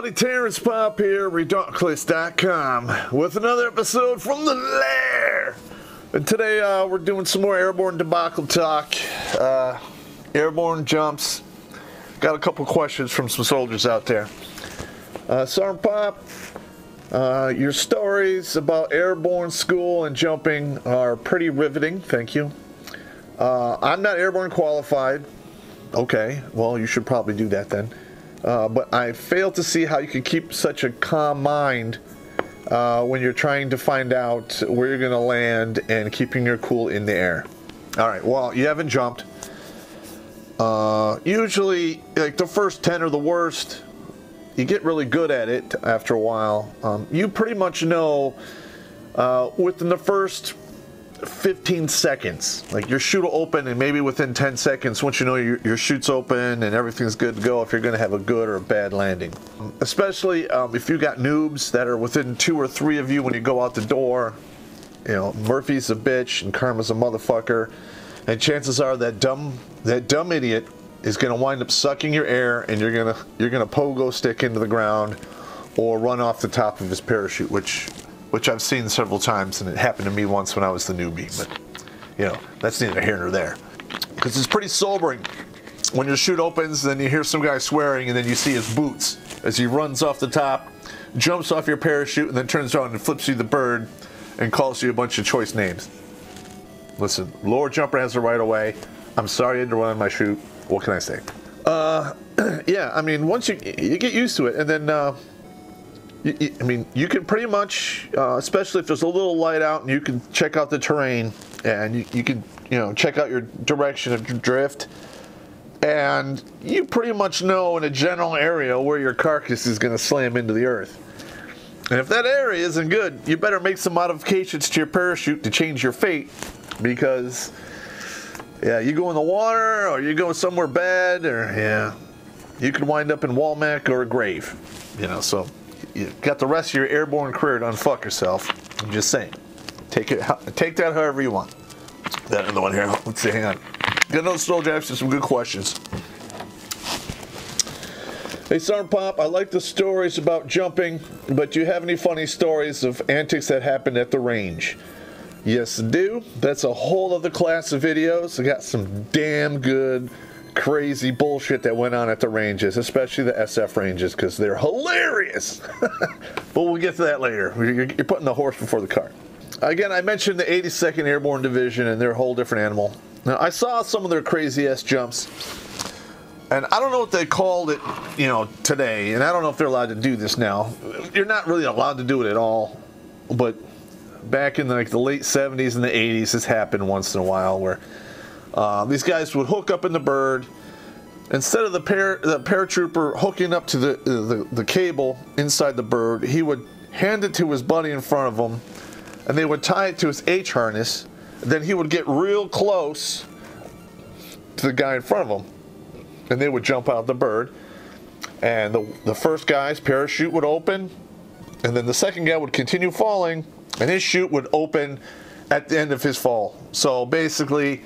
everybody, Terrence Pop here, Redonkulous.com, with another episode from the Lair. And today we're doing some more airborne debacle talk, airborne jumps. Got a couple questions from some soldiers out there. Sergeant Pop, your stories about airborne school and jumping are pretty riveting, thank you. I'm not airborne qualified. Okay, well, you should probably do that then. But I fail to see how you can keep such a calm mind when you're trying to find out where you're going to land and keeping your cool in the air. All right, well, you haven't jumped. Usually, like the first 10 are the worst. You get really good at it after a while. You pretty much know within the first 15 seconds, like your chute will open, and maybe within 10 seconds, once you know your chute's open and everything's good to go, if you're going to have a good or a bad landing. Especially if you got noobs that are within 2 or 3 of you when you go out the door. You know, Murphy's a bitch and Karma's a motherfucker, and chances are that dumb idiot is going to wind up sucking your air, and you're gonna pogo stick into the ground or run off the top of his parachute, which I've seen several times, and it happened to me once when I was the newbie. But, you know, that's neither here nor there. Because it's pretty sobering. When your chute opens, then you hear some guy swearing, and then you see his boots as he runs off the top, jumps off your parachute, and then turns around and flips you the bird and calls you a bunch of choice names. Listen, lower jumper has the right of way. I'm sorry I had to run on my chute. What can I say? Yeah, I mean, once you get used to it, and then... I mean, you can pretty much, especially if there's a little light out, and you can check out the terrain, and you can, check out your direction of drift, and you pretty much know in a general area where your carcass is going to slam into the earth. And if that area isn't good, you better make some modifications to your parachute to change your fate, because, yeah, you go in the water, or you go somewhere bad, or, yeah, you could wind up in Walmack or a grave, so... You got the rest of your airborne career to unfuck yourself. I'm just saying. Take that however you want. That another one here. Let's see, hang on. Got another soldier asking some good questions. Hey, Sergeant Pop, I like the stories about jumping, but do you have any funny stories of antics that happened at the range? Yes, I do. That's a whole other class of videos. I got some damn good, crazy bullshit that went on at the ranges, especially the SF ranges, because they're hilarious. But we'll get to that later. You're putting the horse before the cart. Again, I mentioned the 82nd Airborne Division, and they're a whole different animal. Now, I saw some of their crazy-ass jumps, and I don't know what they called it, today, and I don't know if they're allowed to do this now. You're not really allowed to do it at all, but back in the late 70s and the 80s, this happened once in a while, where these guys would hook up in the bird. Instead of the paratrooper hooking up to the cable inside the bird, he would hand it to his buddy in front of him, and they would tie it to his H harness. Then he would get real close to the guy in front of him, and they would jump out the bird. And the first guy's parachute would open, and then the second guy would continue falling, and his chute would open at the end of his fall. So basically,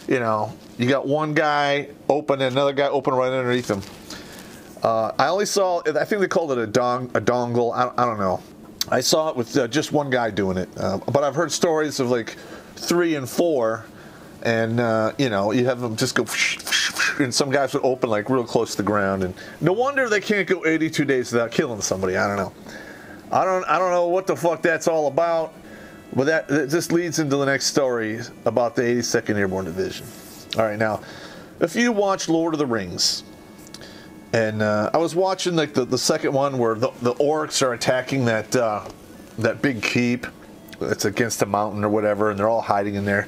you got one guy open and another guy open right underneath him. I only saw, I think they called it a dongle. I don't know. I saw it with just one guy doing it. But I've heard stories of 3 and 4, and you have them just go, and some guys would open real close to the ground. And no wonder they can't go 82 days without killing somebody. I don't know. I don't know what the fuck that's all about. But that just leads into the next story about the 82nd Airborne Division. All right, now, if you watch Lord of the Rings, and I was watching the second one where the orcs are attacking that big keep that's against a mountain or whatever, and they're all hiding in there.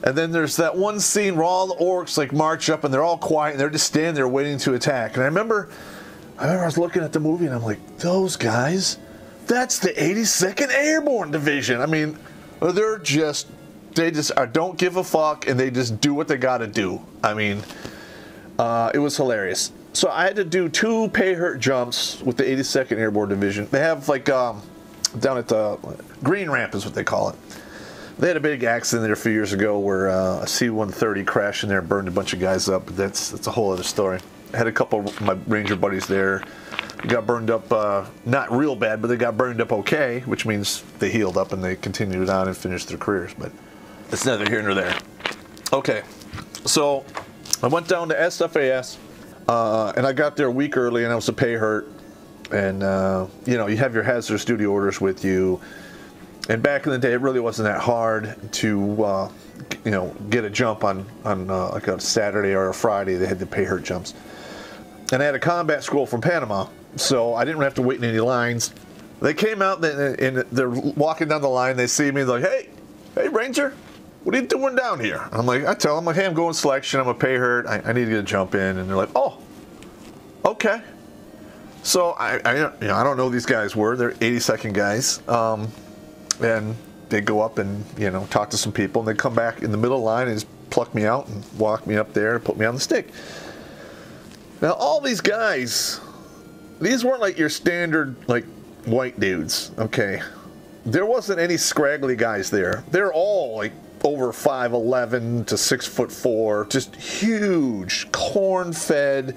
And then there's that one scene where all the orcs march up, and they're all quiet, and they're just standing there waiting to attack. And I remember I was looking at the movie, and I'm like, those guys. That's the 82nd Airborne Division. I mean, they just don't give a fuck, and they just do what they gotta do. I mean, it was hilarious. So I had to do 2 pay-hurt jumps with the 82nd Airborne Division. They have down at the Green Ramp is what they call it. They had a big accident there a few years ago where a C-130 crashed in there and burned a bunch of guys up. But that's a whole other story. I had a couple of my Ranger buddies there. got burned up, not real bad, but they got burned up okay, which means they healed up and they continued on and finished their careers. But it's neither here nor there. Okay, so I went down to SFAS, and I got there a week early, and I was a pay hurt. And you know, you have your hazardous duty orders with you. And back in the day, it really wasn't that hard to, you know, get a jump on like a Saturday or a Friday. They had the pay hurt jumps. And I had a combat school from Panama, so I didn't have to wait in any lines. They came out and they're walking down the line. They see me, they're like, hey, Ranger, what are you doing down here? I'm like, I tell them, like, hey, I'm going selection. I'm a pay hurt. I need to get a jump in. And they're like, oh, okay. So I don't know who these guys were. They're 82nd guys. And they go up and, you know, talk to some people, and they come back in the middle of the line and just pluck me out and walk me up there and put me on the stick. Now, all these guys, these weren't like your standard, like, white dudes, okay? There wasn't any scraggly guys there. They're all, like, over 5'11" to 6'4", just huge, corn-fed,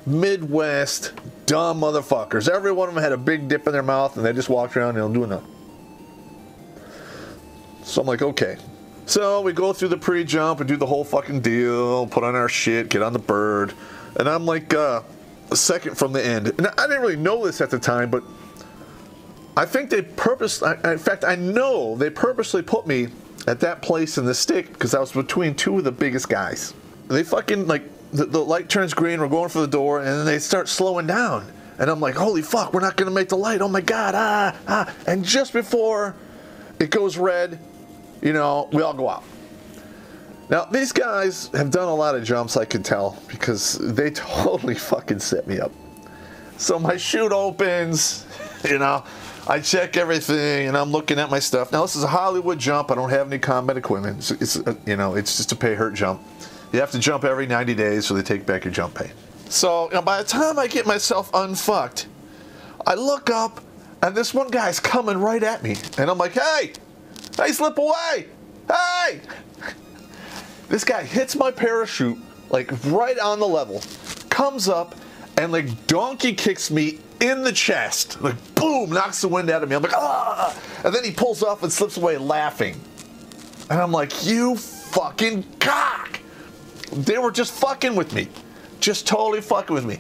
Midwest, dumb motherfuckers. Every one of them had a big dip in their mouth, and they just walked around, you know, doing nothing. So I'm like, okay. So we go through the pre-jump and do the whole fucking deal, put on our shit, get on the bird. And I'm like a second from the end. And I didn't really know this at the time, but I think they in fact, I know they purposely put me at that place in the stick because I was between two of the biggest guys. They fucking, like, the light turns green, we're going for the door, and then they start slowing down. And I'm like, holy fuck, we're not going to make the light. Oh my God, And just before it goes red, you know, we all go out. Now, these guys have done a lot of jumps, I could tell, because they totally fucking set me up. So my chute opens, you know, I check everything, and I'm looking at my stuff. Now, this is a Hollywood jump. I don't have any combat equipment. It's you know, it's just a pay hurt jump. You have to jump every 90 days, so they take back your jump pay. So, you know, by the time I get myself unfucked, I look up, and this one guy's coming right at me. And I'm like, hey, slip away, hey! This guy hits my parachute, like, right on the level, comes up, and, like, donkey kicks me in the chest. Like, boom, knocks the wind out of me. I'm like, ah! And then he pulls off and slips away laughing. And I'm like, you fucking cock! They were just fucking with me. Just totally fucking with me.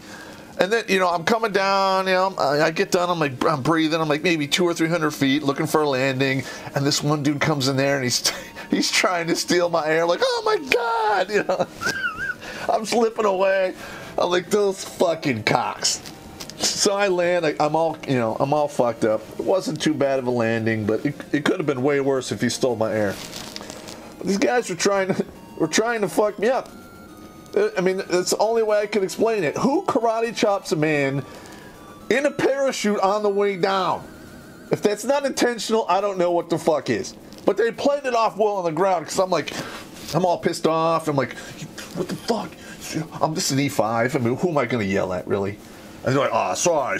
And then, you know, I'm coming down, you know, I get done, I'm breathing, I'm like maybe 200 or 300 feet looking for a landing, and this one dude comes in there and he's trying to steal my air, like, oh my God, you know. I'm slipping away. I'm like, those fucking cocks. So I land, I'm all fucked up. It wasn't too bad of a landing, but it could have been way worse if he stole my air. But these guys were trying to fuck me up. I mean, that's the only way I could explain it. Who karate chops a man in a parachute on the way down? If that's not intentional, I don't know what the fuck is. But they played it off well on the ground because I'm all pissed off. I'm like, what the fuck? I'm just an E5. I mean, who am I going to yell at, really? And they're like, oh, sorry,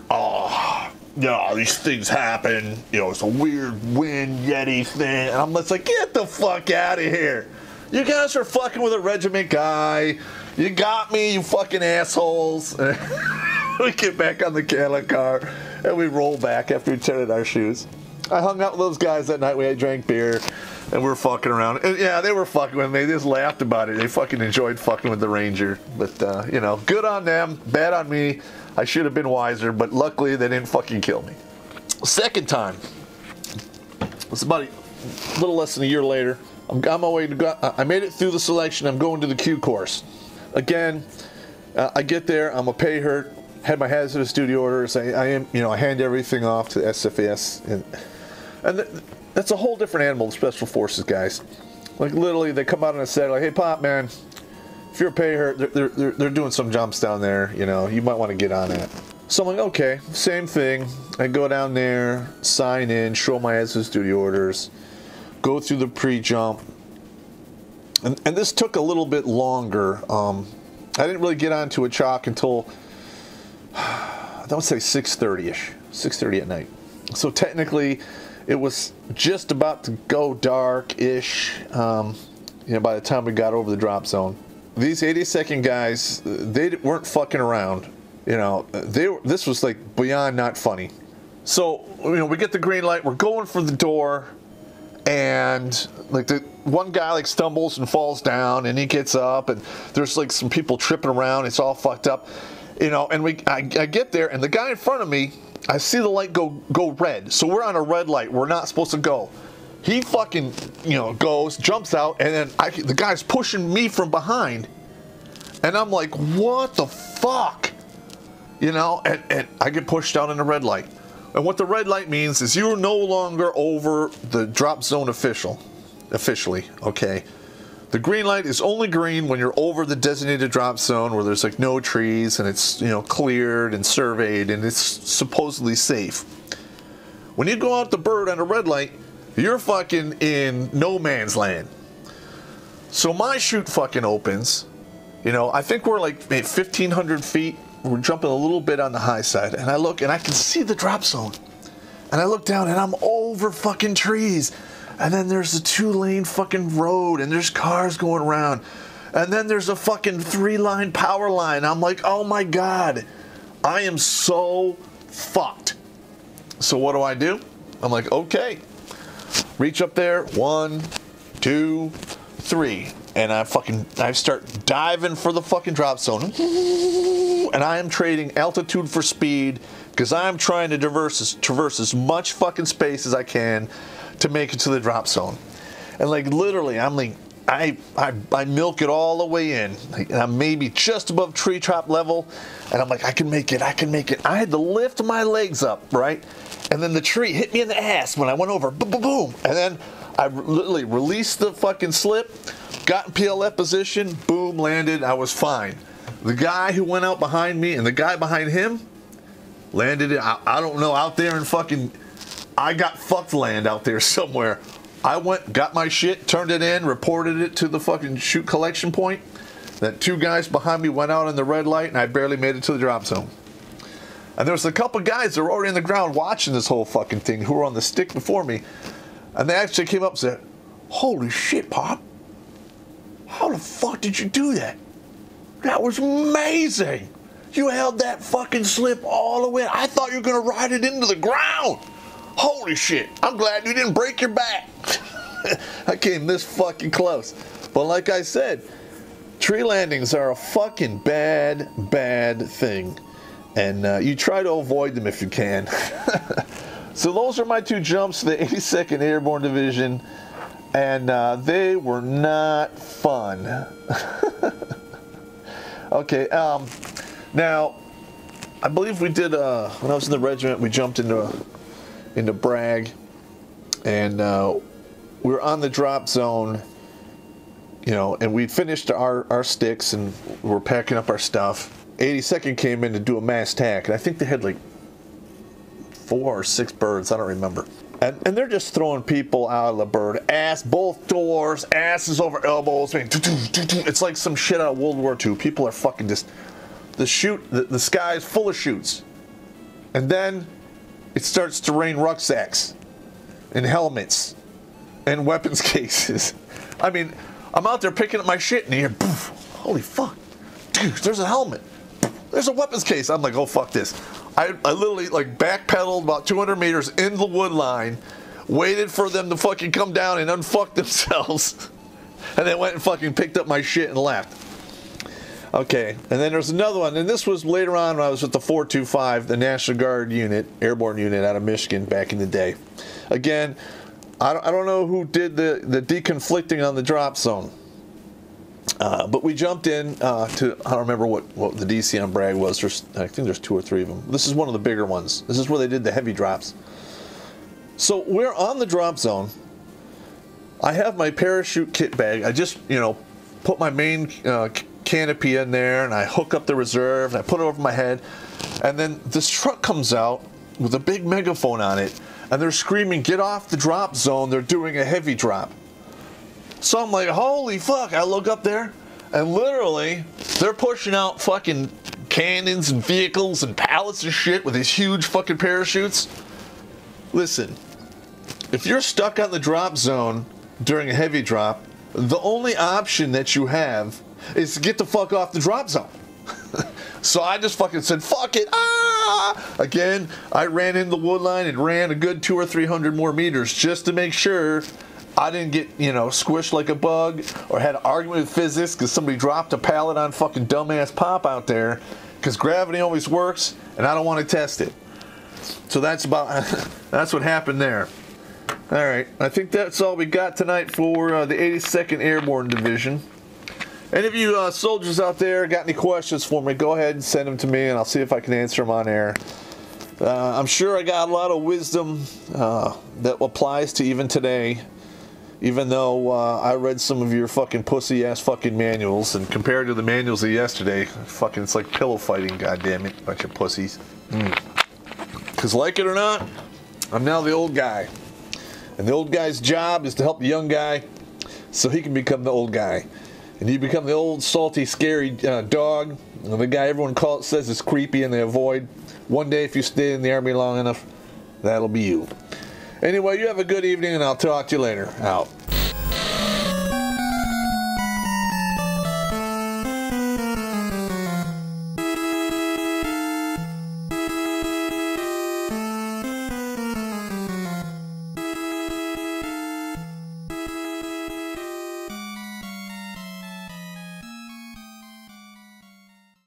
oh, yeah, these things happen. You know, it's a weird wind Yeti thing. And I'm just like, get the fuck out of here. You guys are fucking with a regiment guy. You got me, you fucking assholes. We get back on the cattle car, and we roll back after we turned our shoes. I hung out with those guys that night. We drank beer, and we were fucking around. And yeah, they were fucking with me. They just laughed about it. They fucking enjoyed fucking with the Ranger. But, you know, good on them, bad on me. I should have been wiser, but luckily they didn't fucking kill me. Second time. It was about a little less than a year later. I'm on my way to go. I made it through the selection. I'm going to the Q course. Again, I get there. I'm a pay hurt. Had my hazardous duty orders. I hand everything off to the SFAS, and that's a whole different animal. The Special Forces guys, like literally, they come out on a set like, "Hey, Pop, man, if you're a pay hurt, they're doing some jumps down there. You know, you might want to get on that." So I'm like, okay, same thing. I go down there, sign in, show my hazardous duty orders. Go through the pre-jump, and this took a little bit longer. I didn't really get onto a chalk until, I would say 6:30ish, 6:30 at night. So technically, it was just about to go dark-ish, you know, by the time we got over the drop zone. These 82nd guys, they weren't fucking around. You know, this was like beyond not funny. So, you know, we get the green light, we're going for the door, and like the one guy like stumbles and falls down, and he gets up, and there's like some people tripping around. It's all fucked up, you know. And I get there, and the guy in front of me, I see the light go red. So we're on a red light. We're not supposed to go. He fucking, you know, goes, jumps out, and then the guy's pushing me from behind, and I'm like, what the fuck, you know? And I get pushed out in the red light. And what the red light means is you're no longer over the drop zone officially, okay? The green light is only green when you're over the designated drop zone where there's like no trees and it's, you know, cleared and surveyed and it's supposedly safe. When you go out the bird on a red light, you're fucking in no man's land. So my chute fucking opens. You know, I think we're like 1,500 feet. We're jumping a little bit on the high side, and I look and I can see the drop zone. And I look down and I'm over fucking trees. And then there's a 2-lane fucking road and there's cars going around. And then there's a fucking 3-line power line. I'm like, oh my God, I am so fucked. So what do? I'm like, okay. Reach up there, 1, 2, 3. And I start diving for the fucking drop zone. And I am trading altitude for speed because I'm trying to traverse as much fucking space as I can to make it to the drop zone. And like literally, I'm like, I milk it all the way in. Like, I'm maybe just above tree top level. And I'm like, I can make it. I had to lift my legs up, right? And then the tree hit me in the ass when I went over. Boom, boom, boom. And then I literally released the fucking slip, got in PLF position, boom, landed. I was fine. The guy who went out behind me and the guy behind him landed it, I don't know, out there in fucking, I got fucked land out there somewhere. I went, got my shit, turned it in, reported it to the fucking chute collection point. That 2 guys behind me went out in the red light and I barely made it to the drop zone. And there was a couple guys that were already on the ground watching this whole fucking thing who were on the stick before me. And they actually came up and said, holy shit, Pop. How the fuck did you do that? That was amazing. You held that fucking slip all the way. I thought you were going to ride it into the ground. Holy shit. I'm glad you didn't break your back. I came this fucking close. But like I said, tree landings are a fucking bad thing. And you try to avoid them if you can. So those are my 2 jumps to the 82nd Airborne Division. And they were not fun. Okay, now, I believe we did, when I was in the regiment, we jumped into Bragg. And we were on the drop zone, you know, and we'd finished our sticks and we were packing up our stuff. 82nd came in to do a mass tack, and I think they had like 4 or 6 birds, I don't remember. And they're just throwing people out of the bird. Both doors, asses over elbows. I mean, it's like some shit out of World War II. People are fucking just, the sky is full of chutes. And then it starts to rain rucksacks and helmets and weapons cases. I mean, I'm out there picking up my shit and you hear, poof, holy fuck, dude, there's a helmet. There's a weapons case. I'm like, oh, fuck this. I literally like backpedaled about 200 meters in the wood line, waited for them to fucking come down and unfuck themselves, and then went and fucking picked up my shit and left. Okay, and then there's another one, and this was later on when I was with the 425, the National Guard unit, airborne unit out of Michigan back in the day. Again, I don't know who did the deconflicting on the drop zone. But we jumped in to, I don't remember what the DC on Bragg was. I think there's 2 or 3 of them. This is one of the bigger ones. This is where they did the heavy drops. So we're on the drop zone. I have my parachute kit bag. I just, you know, put my main canopy in there and I hook up the reserve and I put it over my head. And then this truck comes out with a big megaphone on it and they're screaming, get off the drop zone. They're doing a heavy drop. So I'm like, holy fuck, I look up there, and literally, they're pushing out fucking cannons and vehicles and pallets and shit with these huge fucking parachutes. Listen, if you're stuck on the drop zone during a heavy drop, the only option that you have is to get the fuck off the drop zone. So I just fucking said, fuck it, Again, I ran in the wood line and ran a good 200 or 300 more meters just to make sure I didn't get, squished like a bug or had an argument with physics because somebody dropped a pallet on fucking dumbass Pop out there, because gravity always works and I don't want to test it. So that's what happened there. All right, I think that's all we got tonight for the 82nd Airborne Division. Any of you soldiers out there got any questions for me, go ahead and send them to me and I'll see if I can answer them on air. I'm sure I got a lot of wisdom that applies to even today, even though I read some of your fucking pussy-ass fucking manuals, and compared to the manuals of yesterday, fucking it's like pillow fighting, goddammit, bunch of pussies. Because like it or not, I'm now the old guy. And the old guy's job is to help the young guy so he can become the old guy. And you become the old, salty, scary dog, and the guy everyone says is creepy and they avoid. One day, if you stay in the Army long enough, that'll be you. Anyway, you have a good evening, and I'll talk to you later. Out.